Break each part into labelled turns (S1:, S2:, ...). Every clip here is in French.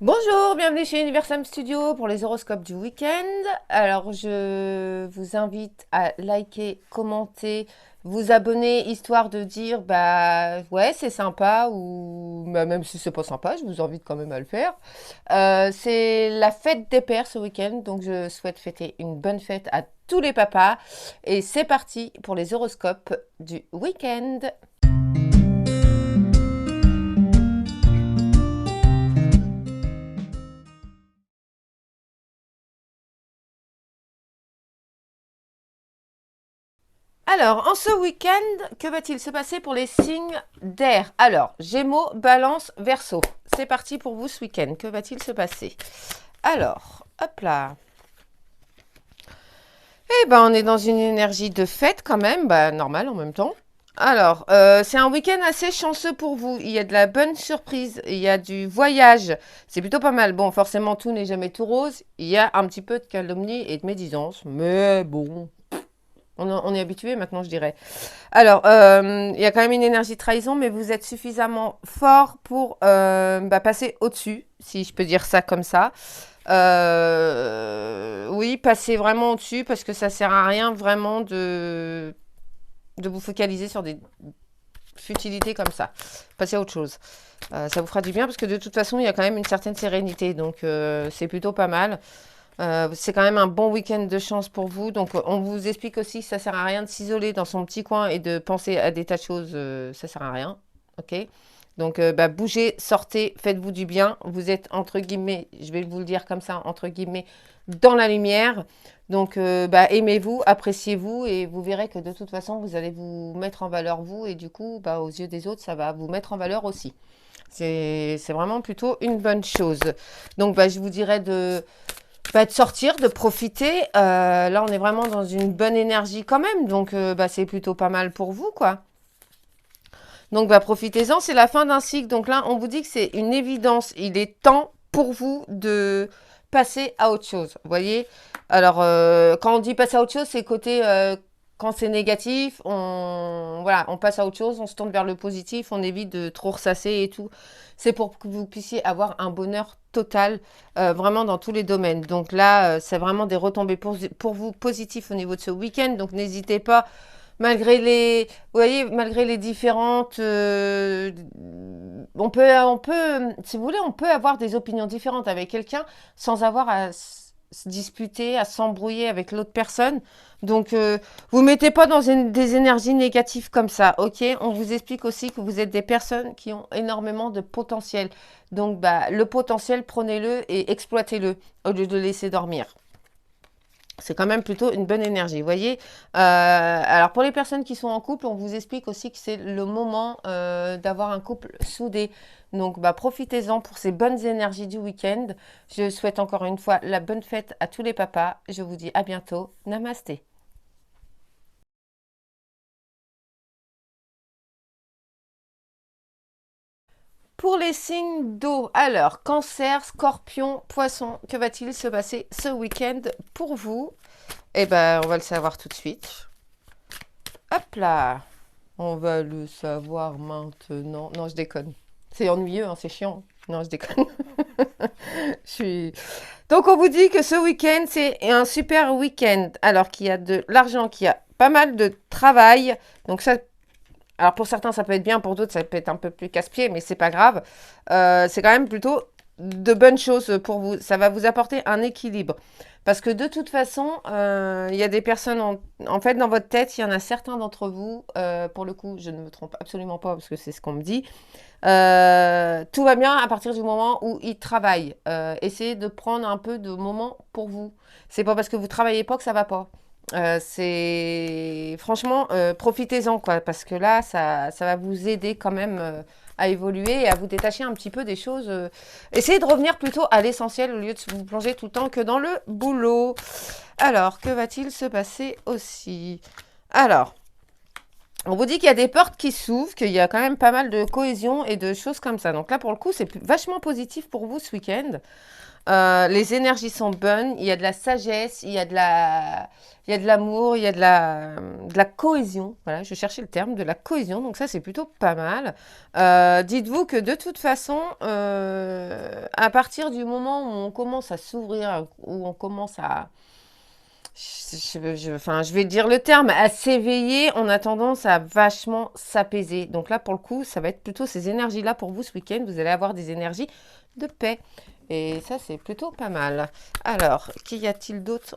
S1: Bonjour, bienvenue chez Universam Studio pour les horoscopes du week-end. Alors, je vous invite à liker, commenter, vous abonner, histoire de dire, bah ouais, c'est sympa, ou bah, même si c'est pas sympa, je vous invite quand même à le faire. C'est la fête des pères ce week-end, donc je souhaite fêter une bonne fête à tous les papas. Et c'est parti pour les horoscopes du week-end. Alors, en ce week-end, que va-t-il se passer pour les signes d'air? Alors, Gémeaux, Balance, Verseau. C'est parti pour vous ce week-end. Que va-t-il se passer? Alors, hop là. Eh ben, on est dans une énergie de fête quand même, bah normal en même temps. Alors, c'est un week-end assez chanceux pour vous. Il y a de la bonne surprise, il y a du voyage. C'est plutôt pas mal. Bon, forcément, tout n'est jamais tout rose. Il y a un petit peu de calomnie et de médisance, mais bon, on est habitué maintenant, je dirais. Alors, il y a quand même une énergie de trahison, mais vous êtes suffisamment fort pour passer au-dessus, si je peux dire ça comme ça. Oui, passer vraiment au-dessus, parce que ça sert à rien vraiment de vous focaliser sur des futilités comme ça. Passez à autre chose. Ça vous fera du bien, parce que de toute façon, il y a quand même une certaine sérénité, donc c'est plutôt pas mal. C'est quand même un bon week-end de chance pour vous. Donc, on vous explique aussi que ça sert à rien de s'isoler dans son petit coin et de penser à des tas de choses. Ça sert à rien. OK? Donc, bougez, sortez, faites-vous du bien. Vous êtes, entre guillemets, je vais vous le dire comme ça, entre guillemets, dans la lumière. Donc, aimez-vous, appréciez-vous et vous verrez que de toute façon, vous allez vous mettre en valeur vous et du coup, aux yeux des autres, ça va vous mettre en valeur aussi. C'est vraiment plutôt une bonne chose. Donc, je vous dirais de sortir, de profiter. Là, on est vraiment dans une bonne énergie quand même, donc c'est plutôt pas mal pour vous, quoi. Donc, profitez-en. C'est la fin d'un cycle. Donc là, on vous dit que c'est une évidence. Il est temps pour vous de passer à autre chose. Vous voyez? Alors, quand on dit passer à autre chose, c'est côté quand c'est négatif, on passe à autre chose, on se tourne vers le positif, on évite de trop ressasser et tout. C'est pour que vous puissiez avoir un bonheur total, vraiment dans tous les domaines. Donc là, c'est vraiment des retombées pour vous positifs au niveau de ce week-end. Donc n'hésitez pas, vous voyez, malgré les différentes, si vous voulez, on peut avoir des opinions différentes avec quelqu'un sans avoir à se disputer, à s'embrouiller avec l'autre personne. Donc, vous mettez pas dans des énergies négatives comme ça, ok? On vous explique aussi que vous êtes des personnes qui ont énormément de potentiel. Donc, le potentiel, prenez-le et exploitez-le au lieu de le laisser dormir. C'est quand même plutôt une bonne énergie, vous voyez. Alors pour les personnes qui sont en couple, on vous explique aussi que c'est le moment d'avoir un couple soudé. Donc profitez-en pour ces bonnes énergies du week-end. Je souhaite encore une fois la bonne fête à tous les papas. Je vous dis à bientôt. Namasté. Pour les signes d'eau, alors cancer, scorpion, poisson, que va-t-il se passer ce week-end pour vous? Eh ben, on va le savoir tout de suite. Hop là! On va le savoir maintenant. Non, je déconne. C'est ennuyeux, hein, c'est chiant. Non, je déconne. Je suis... Donc, on vous dit que ce week-end, c'est un super week-end. Alors qu'il y a de l'argent, qu'il y a pas mal de travail. Donc, ça, alors pour certains, ça peut être bien, pour d'autres, ça peut être un peu plus casse-pied, mais c'est pas grave. C'est quand même plutôt de bonnes choses pour vous. Ça va vous apporter un équilibre. Parce que de toute façon, il y a des personnes, en fait, dans votre tête, il y en a certains d'entre vous, pour le coup, je ne me trompe absolument pas parce que c'est ce qu'on me dit, tout va bien à partir du moment où ils travaillent. Essayez de prendre un peu de moments pour vous. C'est pas parce que vous travaillez pas que ça va pas. C'est franchement, profitez-en quoi, parce que là, ça va vous aider quand même à évoluer et à vous détacher un petit peu des choses. Essayez de revenir plutôt à l'essentiel au lieu de vous plonger tout le temps que dans le boulot. Alors, que va-t-il se passer aussi? Alors, On vous dit qu'il y a des portes qui s'ouvrent, qu'il y a quand même pas mal de cohésion et de choses comme ça. Donc là, pour le coup, c'est vachement positif pour vous ce week-end. Les énergies sont bonnes, il y a de la sagesse, il y a de l'amour, il y a de la cohésion. Voilà, je cherchais le terme, de la cohésion. Donc ça, c'est plutôt pas mal. Dites-vous que de toute façon, à partir du moment où on commence à s'ouvrir, où on commence à enfin, je vais dire le terme, à s'éveiller, on a tendance à vachement s'apaiser. Donc là, pour le coup, ça va être plutôt ces énergies-là pour vous ce week-end. Vous allez avoir des énergies de paix. Et ça, c'est plutôt pas mal. Alors, qu'y a-t-il d'autre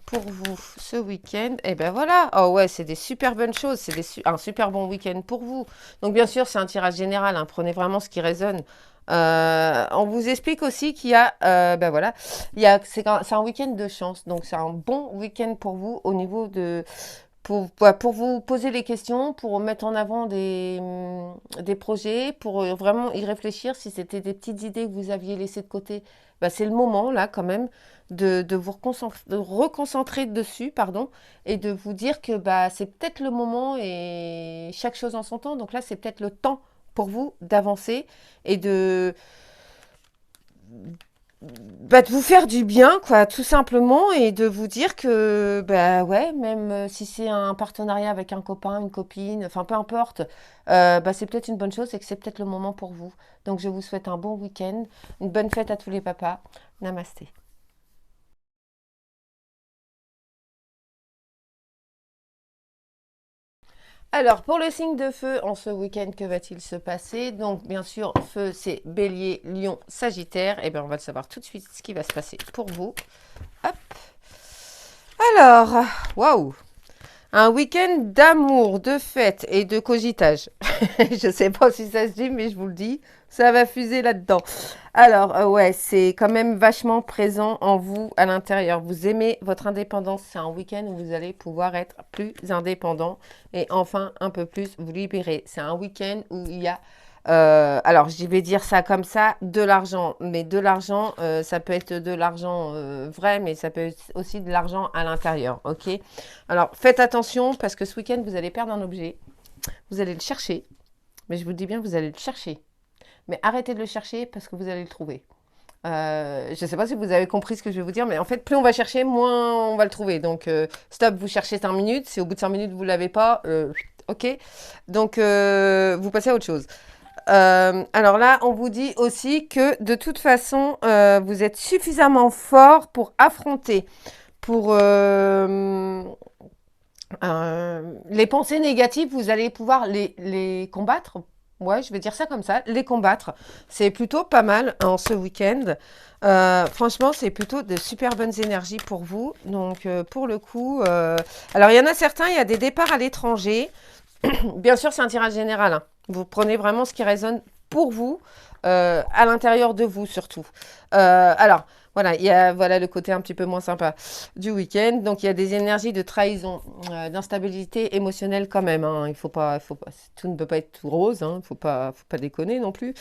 S1: pour vous ce week-end? Eh ben voilà. Oh ouais, c'est des super bonnes choses. C'est un super bon week-end pour vous. Donc bien sûr, c'est un tirage général, hein. Prenez vraiment ce qui résonne. On vous explique aussi qu'il y a, ben voilà, c'est un week-end de chance. Donc c'est un bon week-end pour vous au niveau de, pour vous poser les questions, pour mettre en avant des projets, pour vraiment y réfléchir. Si c'était des petites idées que vous aviez laissées de côté, bah, c'est le moment là quand même de vous de reconcentrer dessus, pardon, et de vous dire que bah, c'est peut-être le moment et chaque chose en son temps. Donc là, c'est peut-être le temps pour vous d'avancer et de vous faire du bien, quoi, tout simplement, et de vous dire que, bah ouais, même si c'est un partenariat avec un copain, une copine, enfin peu importe, bah, c'est peut-être une bonne chose et que c'est peut-être le moment pour vous. Donc je vous souhaite un bon week-end, une bonne fête à tous les papas. Namasté. Alors, pour le signe de feu, en ce week-end, que va-t-il se passer? Donc, bien sûr, feu, c'est bélier, lion, sagittaire. Eh bien, on va le savoir tout de suite ce qui va se passer pour vous. Hop. Alors, waouh! Un week-end d'amour, de fête et de cogitage. Je ne sais pas si ça se dit, mais je vous le dis, ça va fuser là-dedans. Alors, ouais, c'est quand même vachement présent en vous à l'intérieur. Vous aimez votre indépendance. C'est un week-end où vous allez pouvoir être plus indépendant et enfin un peu plus vous libérer. C'est un week-end où il y a alors, je vais dire ça comme ça, de l'argent. Mais de l'argent, ça peut être de l'argent vrai, mais ça peut être aussi de l'argent à l'intérieur. OK? Alors, faites attention parce que ce week-end, vous allez perdre un objet. Vous allez le chercher. Mais je vous dis bien, vous allez le chercher. Mais arrêtez de le chercher parce que vous allez le trouver. Je ne sais pas si vous avez compris ce que je vais vous dire, mais en fait, plus on va chercher, moins on va le trouver. Donc, stop, vous cherchez 5 minutes. Si au bout de 5 minutes, vous ne l'avez pas, OK? Donc, vous passez à autre chose. Alors là, on vous dit aussi que de toute façon, vous êtes suffisamment fort pour affronter, pour les pensées négatives, vous allez pouvoir les combattre. Ouais, je vais dire ça comme ça, les combattre. C'est plutôt pas mal en ce week-end. Franchement, c'est plutôt de super bonnes énergies pour vous. Donc, pour le coup, alors il y en a certains, il y a des départs à l'étranger. Bien sûr, c'est un tirage général, hein. Vous prenez vraiment ce qui résonne pour vous, à l'intérieur de vous surtout. Alors, voilà, il y a voilà, le côté un petit peu moins sympa du week-end. Donc, il y a des énergies de trahison, d'instabilité émotionnelle quand même, hein. Il faut pas, tout ne peut pas être tout rose, hein. Faut pas déconner non plus.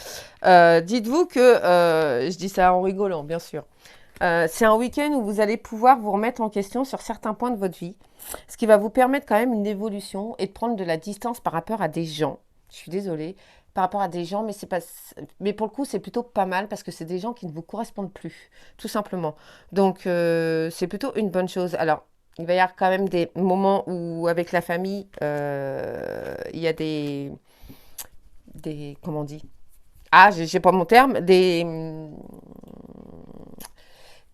S1: Dites-vous que, je dis ça en rigolant, bien sûr. C'est un week-end où vous allez pouvoir vous remettre en question sur certains points de votre vie, ce qui va vous permettre quand même une évolution et de prendre de la distance par rapport à des gens. Je suis désolée, par rapport à des gens, mais c'est pas, mais pour le coup, c'est plutôt pas mal parce que c'est des gens qui ne vous correspondent plus, tout simplement. Donc, c'est plutôt une bonne chose. Alors, il va y avoir quand même des moments où, avec la famille, il y a comment on dit? Ah, j'ai pas mon terme,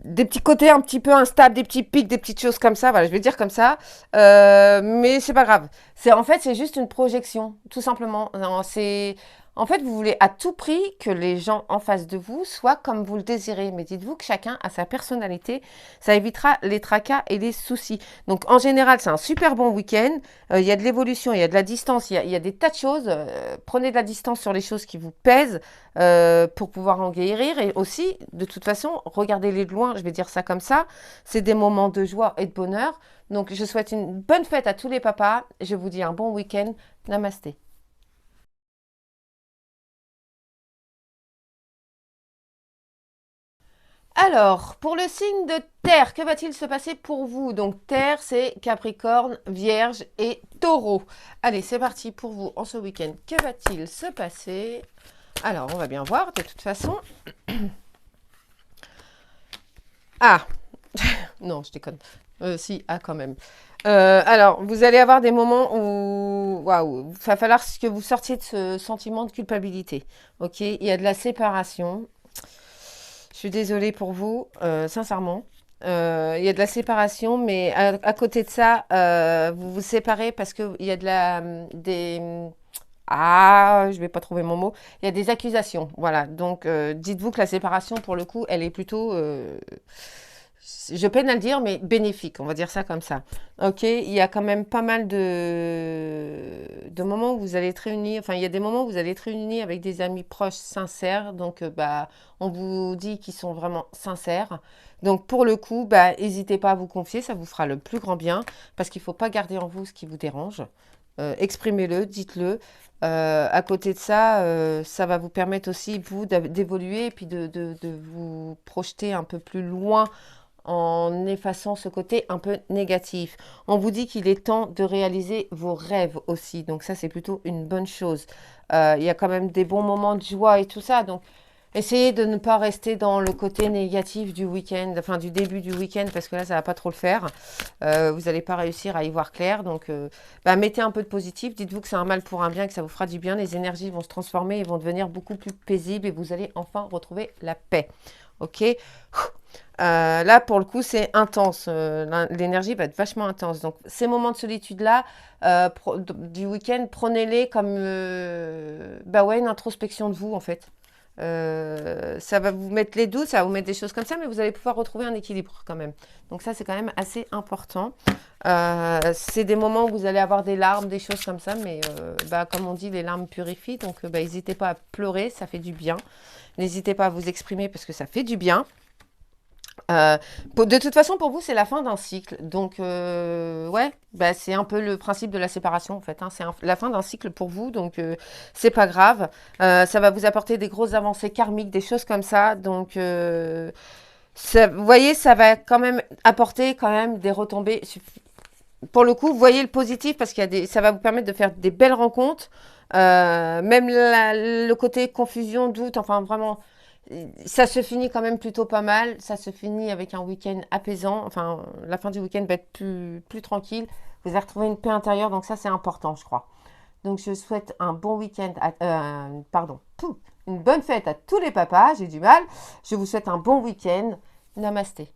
S1: des petits côtés un petit peu instables, des petits pics, des petites choses comme ça. Voilà, je vais dire comme ça. Mais c'est pas grave. En fait, c'est juste une projection, tout simplement. Non, en fait, vous voulez à tout prix que les gens en face de vous soient comme vous le désirez. Mais dites-vous que chacun a sa personnalité. Ça évitera les tracas et les soucis. Donc, en général, c'est un super bon week-end. Il y a de l'évolution, il y a de la distance, il y a des tas de choses. Prenez de la distance sur les choses qui vous pèsent pour pouvoir en guérir. Et aussi, de toute façon, regardez-les de loin, je vais dire ça comme ça. C'est des moments de joie et de bonheur. Donc, je souhaite une bonne fête à tous les papas. Je vous dis un bon week-end. Namasté. Alors, pour le signe de Terre, que va-t-il se passer pour vous? Donc, Terre, c'est Capricorne, Vierge et Taureau. Allez, c'est parti pour vous en ce week-end. Que va-t-il se passer? Alors, on va bien voir de toute façon. Ah, non, je déconne. Si, ah, quand même. Alors, vous allez avoir des moments où, waouh, il va falloir que vous sortiez de ce sentiment de culpabilité. Ok, il y a de la séparation. Je suis désolée pour vous, sincèrement. Il y a de la séparation, mais à côté de ça, vous vous séparez parce qu'il y a ah, je vais pas trouver mon mot. Il y a des accusations, voilà. Donc, dites-vous que la séparation, pour le coup, elle est plutôt, je peine à le dire, mais bénéfique, on va dire ça comme ça. Ok, il y a quand même pas mal de moments où vous allez être réunis, enfin, il y a des moments où vous allez être réunis avec des amis proches, sincères. Donc, bah, on vous dit qu'ils sont vraiment sincères. Donc, pour le coup, bah, n'hésitez pas à vous confier, ça vous fera le plus grand bien, parce qu'il ne faut pas garder en vous ce qui vous dérange. Exprimez-le, dites-le. À côté de ça, ça va vous permettre aussi, vous, d'évoluer et puis de vous projeter un peu plus loin en effaçant ce côté un peu négatif. On vous dit qu'il est temps de réaliser vos rêves aussi, donc ça c'est plutôt une bonne chose. Il y a quand même des bons moments de joie et tout ça, donc essayez de ne pas rester dans le côté négatif du week-end, enfin du début du week-end, parce que là ça va pas trop le faire. Vous n'allez pas réussir à y voir clair, donc bah, mettez un peu de positif, dites-vous que c'est un mal pour un bien, que ça vous fera du bien, les énergies vont se transformer et vont devenir beaucoup plus paisibles et vous allez enfin retrouver la paix. Ok. Là, pour le coup, c'est intense. L'énergie va être vachement intense. Donc, ces moments de solitude-là, du week-end, prenez-les comme bah ouais, une introspection de vous, en fait. Ça va vous mettre les doutes, ça va vous mettre des choses comme ça, mais vous allez pouvoir retrouver un équilibre quand même. Donc ça, c'est quand même assez important. C'est des moments où vous allez avoir des larmes, des choses comme ça, mais bah, comme on dit, les larmes purifient. Donc, bah, n'hésitez pas à pleurer, ça fait du bien. N'hésitez pas à vous exprimer parce que ça fait du bien. De toute façon, pour vous, c'est la fin d'un cycle. Donc, ouais, bah, c'est un peu le principe de la séparation, en fait, hein. C'est la fin d'un cycle pour vous, donc c'est pas grave. Ça va vous apporter des grosses avancées karmiques, des choses comme ça. Donc, vous voyez, ça va quand même apporter quand même des retombées. Pour le coup, voyez le positif parce ça va vous permettre de faire des belles rencontres. Même le côté confusion, doute, enfin vraiment, ça se finit quand même plutôt pas mal. Ça se finit avec un week-end apaisant. Enfin, la fin du week-end va être plus tranquille. Vous allez retrouver une paix intérieure, donc ça c'est important, je crois. Donc je souhaite un bon week-end, pardon, une bonne fête à tous les papas. J'ai du mal. Je vous souhaite un bon week-end. Namasté.